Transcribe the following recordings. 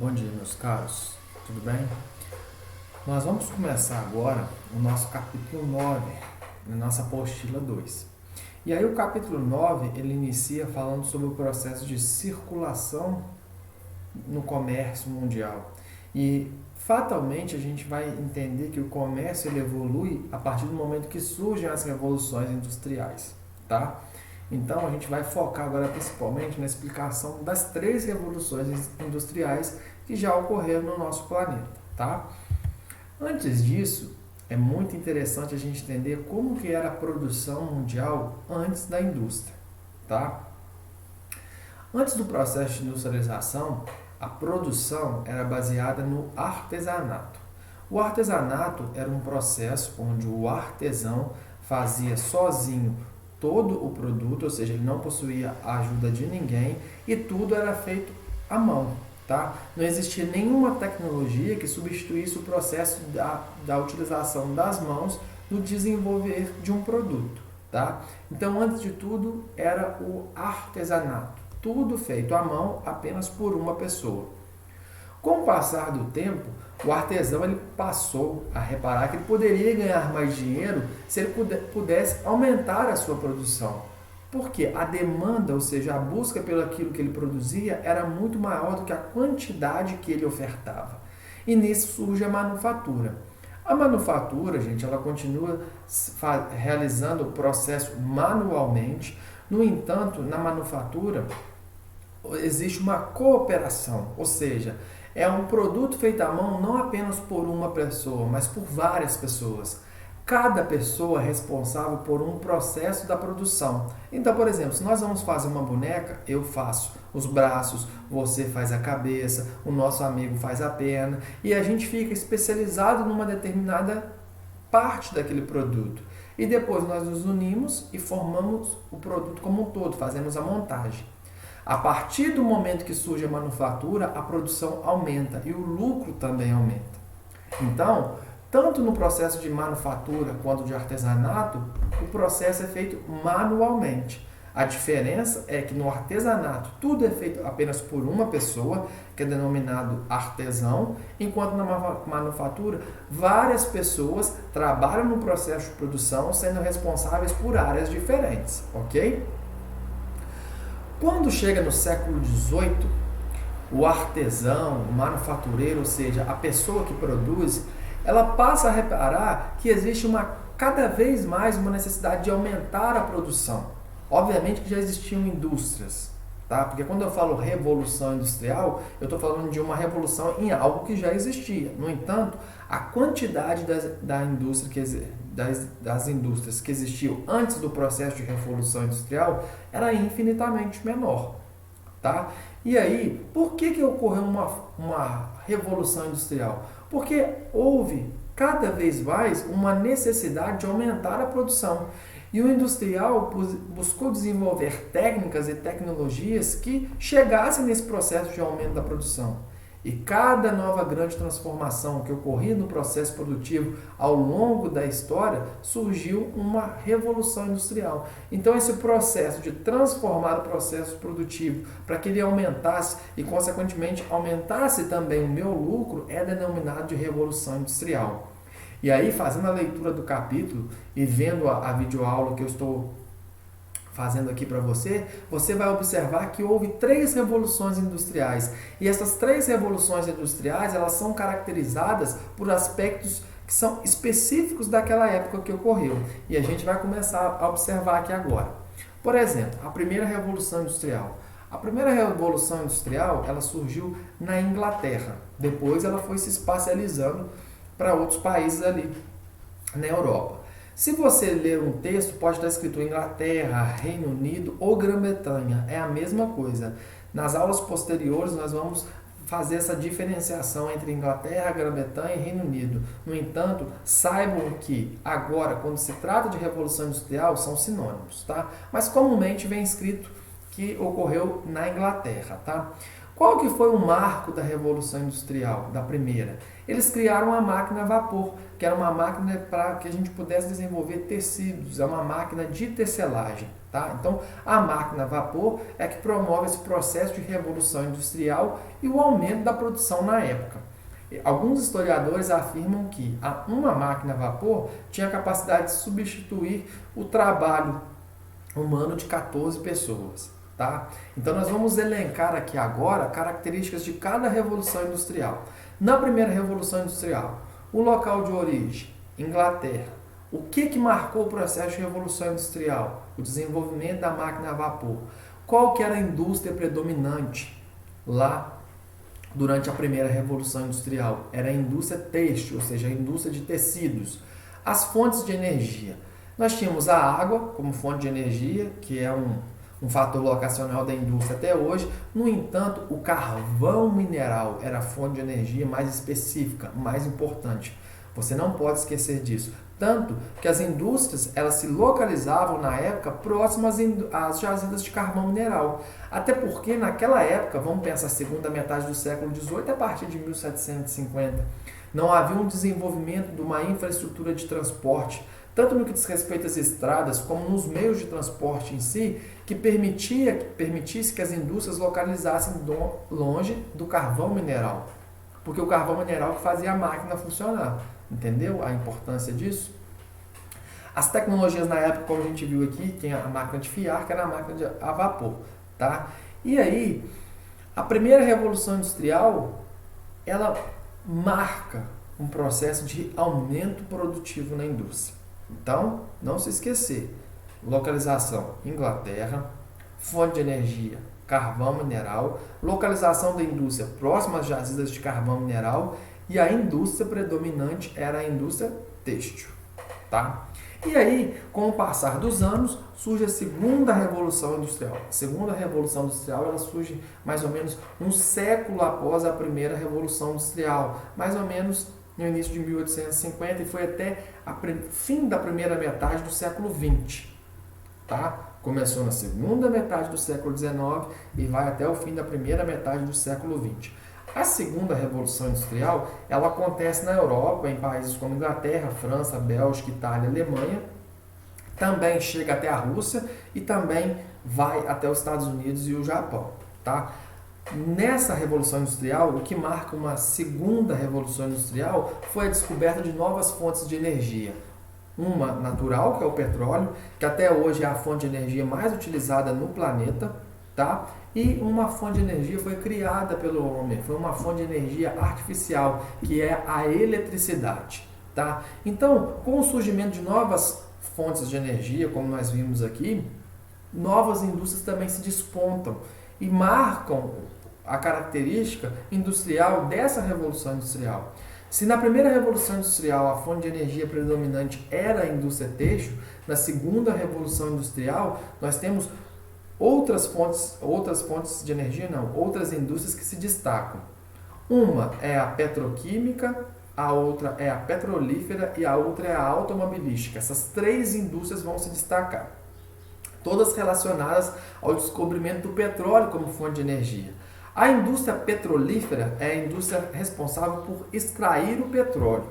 Bom dia, meus caros, tudo bem? Nós vamos começar agora o nosso capítulo 9, na nossa apostila 2. E aí o capítulo 9, ele inicia falando sobre o processo de circulação no comércio mundial. E fatalmente a gente vai entender que o comércio ele evolui a partir do momento que surgem as revoluções industriais, tá? Então a gente vai focar agora principalmente na explicação das três revoluções industriais que já ocorreram no nosso planeta, tá? Antes disso, é muito interessante a gente entender como que era a produção mundial antes da indústria, tá? Antes do processo de industrialização, a produção era baseada no artesanato. O artesanato era um processo onde o artesão fazia sozinho todo o produto, ou seja, ele não possuía a ajuda de ninguém e tudo era feito à mão, tá? Não existia nenhuma tecnologia que substituísse o processo da utilização das mãos no desenvolver de um produto, tá? Então, antes de tudo, era o artesanato, tudo feito à mão apenas por uma pessoa. Com o passar do tempo, o artesão ele passou a reparar que ele poderia ganhar mais dinheiro se ele pudesse aumentar a sua produção. Porque a demanda, ou seja, a busca pelo aquilo que ele produzia, era muito maior do que a quantidade que ele ofertava. E nisso surge a manufatura. A manufatura, gente, ela continua realizando o processo manualmente. No entanto, na manufatura existe uma cooperação, ou seja, é um produto feito à mão não apenas por uma pessoa, mas por várias pessoas. Cada pessoa é responsável por um processo da produção. Então, por exemplo, se nós vamos fazer uma boneca, eu faço os braços, você faz a cabeça, o nosso amigo faz a perna, e a gente fica especializado numa determinada parte daquele produto. E depois nós nos unimos e formamos o produto como um todo, fazemos a montagem. A partir do momento que surge a manufatura, a produção aumenta e o lucro também aumenta. Então, tanto no processo de manufatura quanto de artesanato, o processo é feito manualmente. A diferença é que no artesanato tudo é feito apenas por uma pessoa, que é denominado artesão, enquanto na manufatura várias pessoas trabalham no processo de produção, sendo responsáveis por áreas diferentes, ok? Quando chega no século XVIII, o artesão, o manufatureiro, ou seja, a pessoa que produz, ela passa a reparar que existe cada vez mais uma necessidade de aumentar a produção. Obviamente que já existiam indústrias, tá? Porque quando eu falo revolução industrial, eu estou falando de uma revolução em algo que já existia. No entanto, a quantidade das indústrias que existiam antes do processo de revolução industrial era infinitamente menor, tá? E aí, por que ocorreu uma revolução industrial? Porque houve cada vez mais uma necessidade de aumentar a produção. E o industrial buscou desenvolver técnicas e tecnologias que chegassem nesse processo de aumento da produção. E cada nova grande transformação que ocorria no processo produtivo ao longo da história, surgiu uma revolução industrial. Então esse processo de transformar o processo produtivo para que ele aumentasse e consequentemente aumentasse também o meu lucro é denominado de revolução industrial. E aí, fazendo a leitura do capítulo e vendo a videoaula que eu estou fazendo aqui para você, você vai observar que houve três revoluções industriais. E essas três revoluções industriais, elas são caracterizadas por aspectos que são específicos daquela época que ocorreu. E a gente vai começar a observar aqui agora. Por exemplo, a primeira revolução industrial. A primeira revolução industrial, ela surgiu na Inglaterra. Depois ela foi se espacializando para outros países ali na Europa. Se você ler um texto, pode estar escrito Inglaterra, Reino Unido ou Grã-Bretanha. É a mesma coisa. Nas aulas posteriores, nós vamos fazer essa diferenciação entre Inglaterra, Grã-Bretanha e Reino Unido. No entanto, saibam que agora, quando se trata de Revolução Industrial, são sinônimos, tá? Mas comumente vem escrito que ocorreu na Inglaterra, tá? Qual que foi o marco da Revolução Industrial, da primeira? Eles criaram a máquina a vapor, que era uma máquina para que a gente pudesse desenvolver tecidos, é uma máquina de tecelagem, Tá? Então, a máquina a vapor é que promove esse processo de revolução industrial e o aumento da produção na época. Alguns historiadores afirmam que uma máquina a vapor tinha a capacidade de substituir o trabalho humano de 14 pessoas. Tá? Então, nós vamos elencar aqui agora características de cada revolução industrial. Na primeira revolução industrial, o local de origem, Inglaterra. O que marcou o processo de revolução industrial? O desenvolvimento da máquina a vapor. Qual que era a indústria predominante lá durante a primeira revolução industrial? Era a indústria têxtil, ou seja, a indústria de tecidos. As fontes de energia. Nós tínhamos a água como fonte de energia, que é um fator locacional da indústria até hoje. No entanto, o carvão mineral era a fonte de energia mais específica, mais importante. Você não pode esquecer disso. Tanto que as indústrias elas se localizavam na época próximas às jazidas de carvão mineral. Até porque naquela época, vamos pensar a segunda metade do século XVIII, a partir de 1750, não havia um desenvolvimento de uma infraestrutura de transporte, tanto no que diz respeito às estradas, como nos meios de transporte em si, que permitisse que as indústrias localizassem longe do carvão mineral. Porque o carvão mineral que fazia a máquina funcionar. Entendeu a importância disso? As tecnologias na época, como a gente viu aqui, tem a máquina de fiar, que era a máquina a vapor. Tá? E aí, a primeira revolução industrial, ela marca um processo de aumento produtivo na indústria. Então, não se esquecer, localização Inglaterra, fonte de energia carvão mineral, localização da indústria próxima às jazidas de carvão mineral e a indústria predominante era a indústria têxtil. Tá? E aí, com o passar dos anos, surge a segunda revolução industrial. A segunda revolução industrial ela surge mais ou menos um século após a primeira revolução industrial, mais ou menos no início de 1850 e foi até o fim da primeira metade do século XX. Tá? Começou na segunda metade do século XIX e vai até o fim da primeira metade do século XX. A segunda revolução industrial ela acontece na Europa, em países como Inglaterra, França, Bélgica, Itália, Alemanha. Também chega até a Rússia e também vai até os Estados Unidos e o Japão. Tá? Nessa revolução industrial, o que marca uma segunda revolução industrial foi a descoberta de novas fontes de energia. Uma natural, que é o petróleo, que até hoje é a fonte de energia mais utilizada no planeta, tá? E uma fonte de energia foi criada pelo homem, foi uma fonte de energia artificial, que é a eletricidade, tá? Então, com o surgimento de novas fontes de energia, como nós vimos aqui, novas indústrias também se despontam e marcam a característica industrial dessa revolução industrial. Se na primeira revolução industrial a fonte de energia predominante era a indústria têxtil, na segunda revolução industrial nós temos outras fontes de energia, outras indústrias que se destacam. Uma é a petroquímica, a outra é a petrolífera e a outra é a automobilística. Essas três indústrias vão se destacar, todas relacionadas ao descobrimento do petróleo como fonte de energia. A indústria petrolífera é a indústria responsável por extrair o petróleo.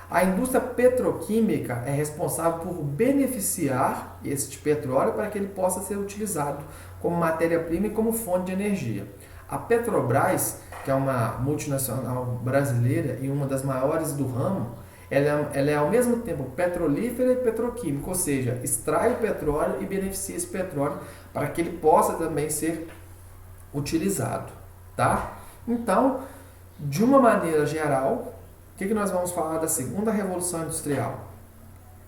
A indústria petroquímica é responsável por beneficiar este petróleo para que ele possa ser utilizado como matéria-prima e como fonte de energia. A Petrobras, que é uma multinacional brasileira e uma das maiores do ramo, ela é ao mesmo tempo petrolífera e petroquímica, ou seja, extrai o petróleo e beneficia esse petróleo para que ele possa também ser utilizado, tá? Então, de uma maneira geral, o que nós vamos falar da segunda revolução industrial?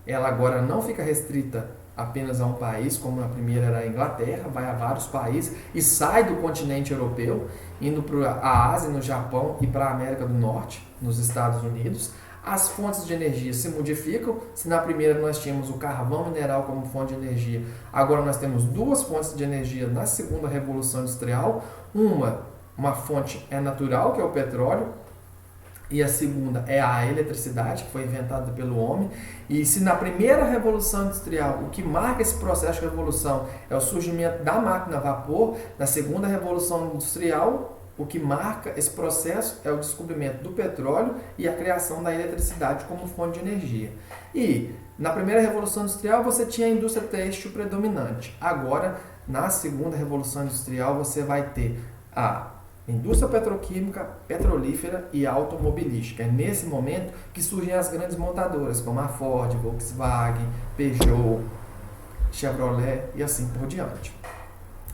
Ela agora não fica restrita apenas a um país, como a primeira era a Inglaterra, vai a vários países e sai do continente europeu, indo para a Ásia, no Japão e para a América do Norte, nos Estados Unidos. As fontes de energia se modificam. Se na primeira nós tínhamos o carvão mineral como fonte de energia, agora nós temos duas fontes de energia na segunda revolução industrial. Uma fonte é natural, que é o petróleo, e a segunda é a eletricidade, que foi inventada pelo homem. E se na primeira revolução industrial o que marca esse processo de revolução é o surgimento da máquina a vapor, na segunda revolução industrial o que marca esse processo é o descobrimento do petróleo e a criação da eletricidade como fonte de energia. E Na primeira Revolução Industrial você tinha a indústria têxtil predominante. Agora, na segunda Revolução Industrial, você vai ter a indústria petroquímica, petrolífera e automobilística. É nesse momento que surgem as grandes montadoras, como a Ford, Volkswagen, Peugeot, Chevrolet e assim por diante.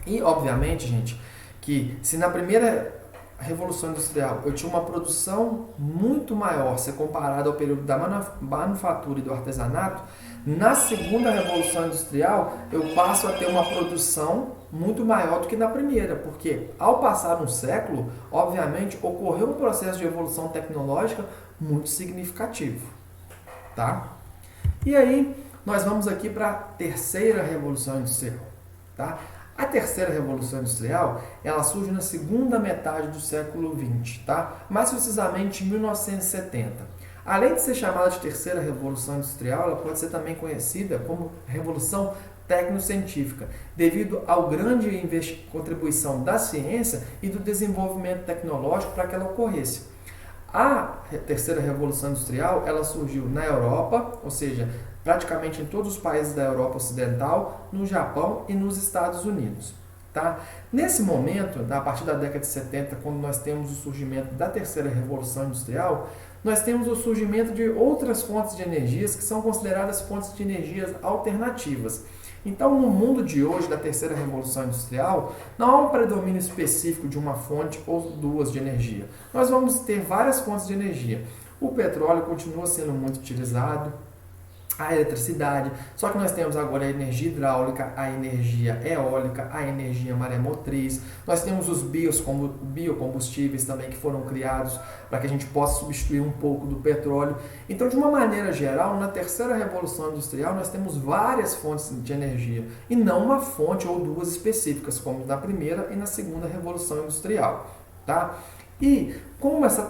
E, obviamente, gente, que se na primeira Revolução Industrial eu tinha uma produção muito maior se comparado ao período da manufatura e do artesanato, na segunda Revolução Industrial eu passo a ter uma produção muito maior do que na primeira, porque ao passar um século, obviamente, ocorreu um processo de evolução tecnológica muito significativo, tá? E aí, nós vamos aqui para a terceira Revolução Industrial, tá? A terceira Revolução Industrial, ela surge na segunda metade do século XX, tá? Mais precisamente em 1970. Além de ser chamada de terceira Revolução Industrial, ela pode ser também conhecida como Revolução Tecnocientífica, devido ao grande contribuição da ciência e do desenvolvimento tecnológico para que ela ocorresse. A terceira Revolução Industrial, ela surgiu na Europa, ou seja, praticamente em todos os países da Europa Ocidental, no Japão e nos Estados Unidos. Tá? Nesse momento, a partir da década de 70, quando nós temos o surgimento da terceira Revolução Industrial, nós temos o surgimento de outras fontes de energias que são consideradas fontes de energias alternativas. Então, no mundo de hoje, da terceira Revolução Industrial, não há um predomínio específico de uma fonte ou duas de energia. Nós vamos ter várias fontes de energia. O petróleo continua sendo muito utilizado, a eletricidade, só que nós temos agora a energia hidráulica, a energia eólica, a energia maremotriz, nós temos os biocombustíveis também que foram criados para que a gente possa substituir um pouco do petróleo. Então, de uma maneira geral, na terceira Revolução Industrial nós temos várias fontes de energia e não uma fonte ou duas específicas, como na primeira e na segunda Revolução Industrial, tá? E como essa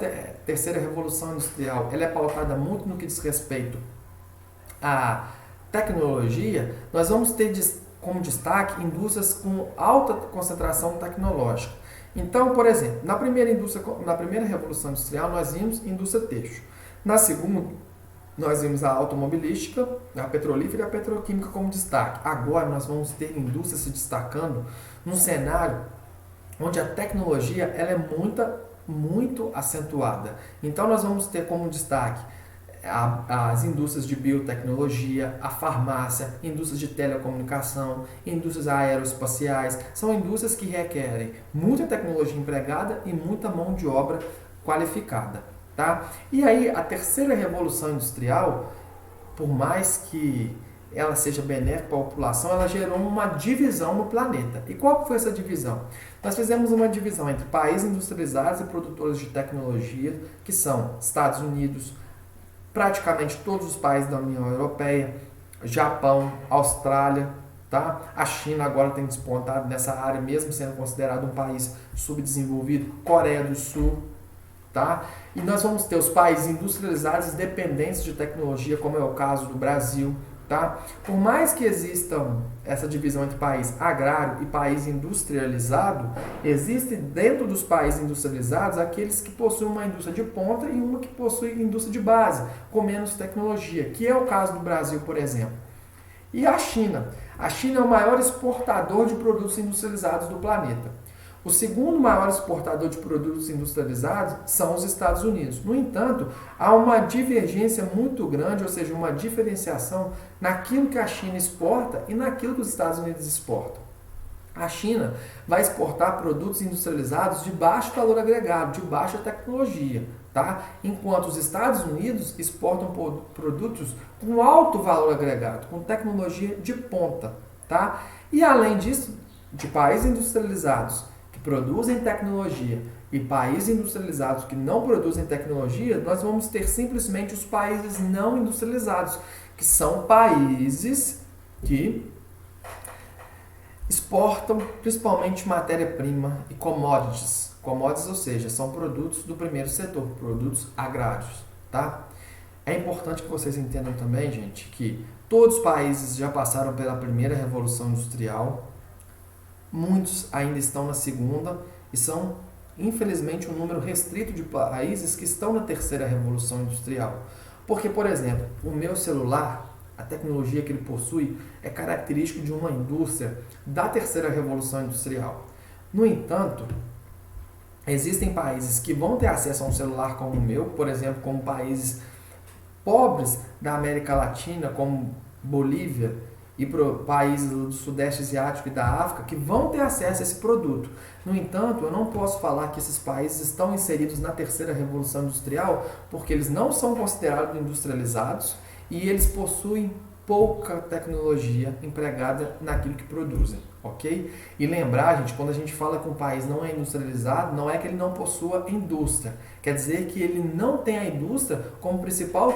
terceira Revolução Industrial ela é pautada muito no que diz respeito a tecnologia, nós vamos ter como destaque indústrias com alta concentração tecnológica. Então, por exemplo, na primeira Revolução Industrial nós vimos indústria têxtil. Na segunda, nós vimos a automobilística, a petrolífera e a petroquímica como destaque. Agora nós vamos ter indústrias se destacando num cenário onde a tecnologia ela é muito acentuada. Então nós vamos ter como destaque as indústrias de biotecnologia, a farmácia, indústrias de telecomunicação, indústrias aeroespaciais, são indústrias que requerem muita tecnologia empregada e muita mão de obra qualificada, tá? E aí a terceira Revolução Industrial, por mais que ela seja benéfica para a população, ela gerou uma divisão no planeta. E qual foi essa divisão? Nós fizemos uma divisão entre países industrializados e produtores de tecnologia, que são Estados Unidos, praticamente todos os países da União Europeia, Japão, Austrália, tá? A China agora tem despontado nessa área, mesmo sendo considerado um país subdesenvolvido, Coreia do Sul, tá? E nós vamos ter os países industrializados dependentes de tecnologia, como é o caso do Brasil, tá? Por mais que exista essa divisão entre país agrário e país industrializado, existe dentro dos países industrializados aqueles que possuem uma indústria de ponta e uma que possui indústria de base, com menos tecnologia, que é o caso do Brasil, por exemplo. E a China? A China é o maior exportador de produtos industrializados do planeta. O segundo maior exportador de produtos industrializados são os Estados Unidos. No entanto, há uma divergência muito grande, ou seja, uma diferenciação naquilo que a China exporta e naquilo que os Estados Unidos exportam. A China vai exportar produtos industrializados de baixo valor agregado, de baixa tecnologia, tá? Enquanto os Estados Unidos exportam produtos com alto valor agregado, com tecnologia de ponta, tá? E além disso, de países industrializados produzem tecnologia e países industrializados que não produzem tecnologia, nós vamos ter simplesmente os países não industrializados, que são países que exportam principalmente matéria-prima e commodities. Commodities, ou seja, são produtos do primeiro setor, produtos agrários, tá? É importante que vocês entendam também, gente, que todos os países já passaram pela primeira Revolução Industrial. Muitos ainda estão na segunda e são, infelizmente, um número restrito de países que estão na terceira Revolução Industrial. Porque, por exemplo, o meu celular, a tecnologia que ele possui é característico de uma indústria da terceira revolução industrial. No entanto, existem países que vão ter acesso a um celular como o meu, por exemplo, como países pobres da América Latina, como Bolívia, e países do Sudeste Asiático e da África, que vão ter acesso a esse produto. No entanto, eu não posso falar que esses países estão inseridos na terceira revolução industrial, porque eles não são considerados industrializados e eles possuem pouca tecnologia empregada naquilo que produzem, ok? E lembrar, gente, quando a gente fala que um país não é industrializado, não é que ele não possua indústria. Quer dizer que ele não tem a indústria como principal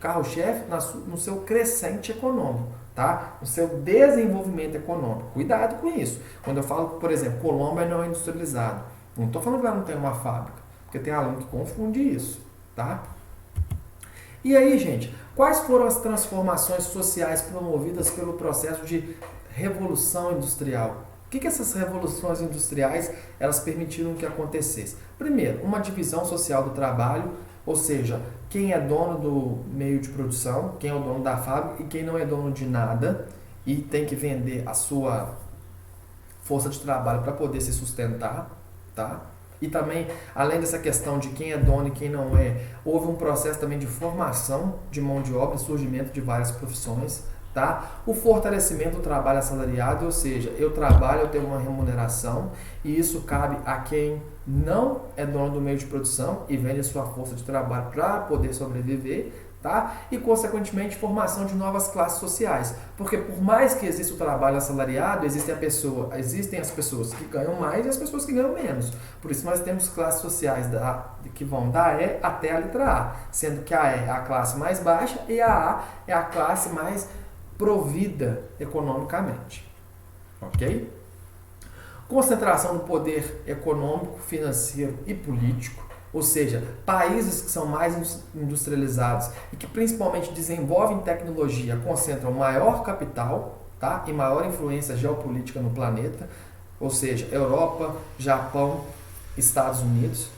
carro-chefe no seu crescente econômico, tá? No seu desenvolvimento econômico. Cuidado com isso. Quando eu falo, por exemplo, Colômbia não é industrializado, não estou falando que ela não tem uma fábrica, porque tem aluno que confunde isso, tá? E aí, gente, quais foram as transformações sociais promovidas pelo processo de revolução industrial? O que essas revoluções industriais elas permitiram que acontecesse? Primeiro, uma divisão social do trabalho, ou seja, quem é dono do meio de produção, quem é o dono da fábrica e quem não é dono de nada e tem que vender a sua força de trabalho para poder se sustentar, tá? E também, além dessa questão de quem é dono e quem não é, houve um processo também de formação de mão de obra e surgimento de várias profissões, tá? O fortalecimento do trabalho assalariado, ou seja, eu trabalho, eu tenho uma remuneração e isso cabe a quem não é dono do meio de produção e vende a sua força de trabalho para poder sobreviver, tá? E, consequentemente, formação de novas classes sociais. Porque, por mais que exista o trabalho assalariado, existem as pessoas que ganham mais e as pessoas que ganham menos. Por isso, nós temos classes sociais que vão da E até a letra A, sendo que a E é a classe mais baixa e a A é a classe mais provida economicamente. Ok? Concentração do poder econômico, financeiro e político. Ou seja, países que são mais industrializados e que principalmente desenvolvem tecnologia concentram maior capital, tá? E maior influência geopolítica no planeta, ou seja, Europa, Japão, Estados Unidos.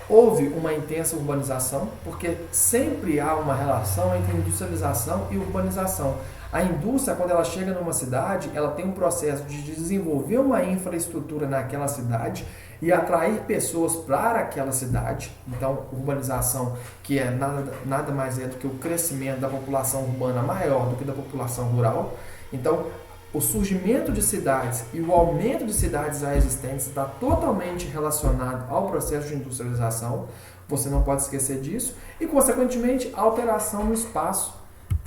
Houve uma intensa urbanização, porque sempre há uma relação entre industrialização e urbanização. A indústria, quando ela chega numa cidade, ela tem um processo de desenvolver uma infraestrutura naquela cidade e atrair pessoas para aquela cidade. Então, urbanização, que é nada mais é do que o crescimento da população urbana maior do que da população rural. Então, o surgimento de cidades e o aumento de cidades já existentes está totalmente relacionado ao processo de industrialização. Você não pode esquecer disso. E, consequentemente, a alteração no espaço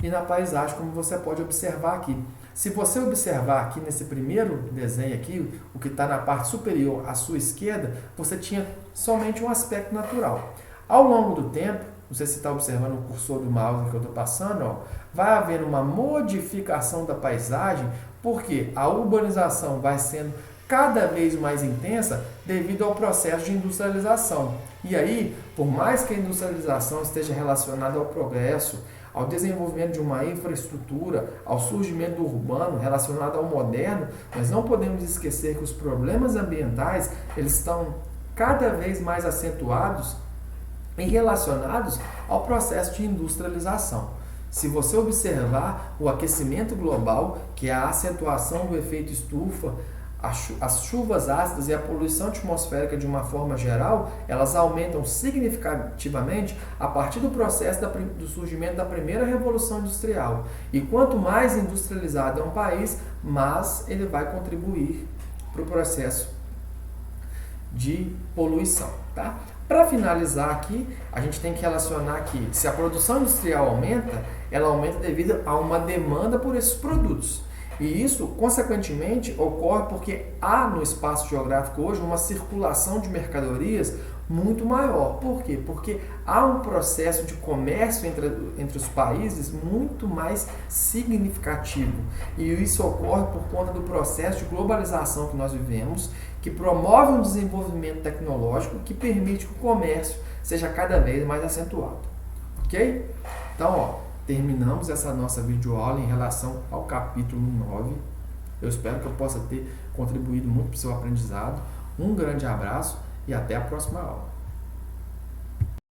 e na paisagem, como você pode observar aqui. Se você observar aqui nesse primeiro desenho aqui, o que está na parte superior à sua esquerda, você tinha somente um aspecto natural. Ao longo do tempo, não sei se você está observando o cursor do mouse que eu estou passando, ó, vai haver uma modificação da paisagem, porque a urbanização vai sendo cada vez mais intensa devido ao processo de industrialização. E aí, por mais que a industrialização esteja relacionada ao progresso, ao desenvolvimento de uma infraestrutura, ao surgimento do urbano relacionado ao moderno, nós não podemos esquecer que os problemas ambientais eles estão cada vez mais acentuados e relacionados ao processo de industrialização. Se você observar o aquecimento global, que é a acentuação do efeito estufa, as chuvas ácidas e a poluição atmosférica de uma forma geral, elas aumentam significativamente a partir do processo do surgimento da primeira revolução industrial. E quanto mais industrializado é um país, mais ele vai contribuir para o processo de poluição, tá? Para finalizar aqui, a gente tem que relacionar que se a produção industrial aumenta, ela aumenta devido a uma demanda por esses produtos. E isso, consequentemente, ocorre porque há no espaço geográfico hoje uma circulação de mercadorias muito maior. Por quê? Porque há um processo de comércio entre os países muito mais significativo. E isso ocorre por conta do processo de globalização que nós vivemos, que promove um desenvolvimento tecnológico que permite que o comércio seja cada vez mais acentuado. Ok? Então, ó, terminamos essa nossa videoaula em relação ao capítulo 9. Eu espero que eu possa ter contribuído muito para o seu aprendizado. Um grande abraço e até a próxima aula.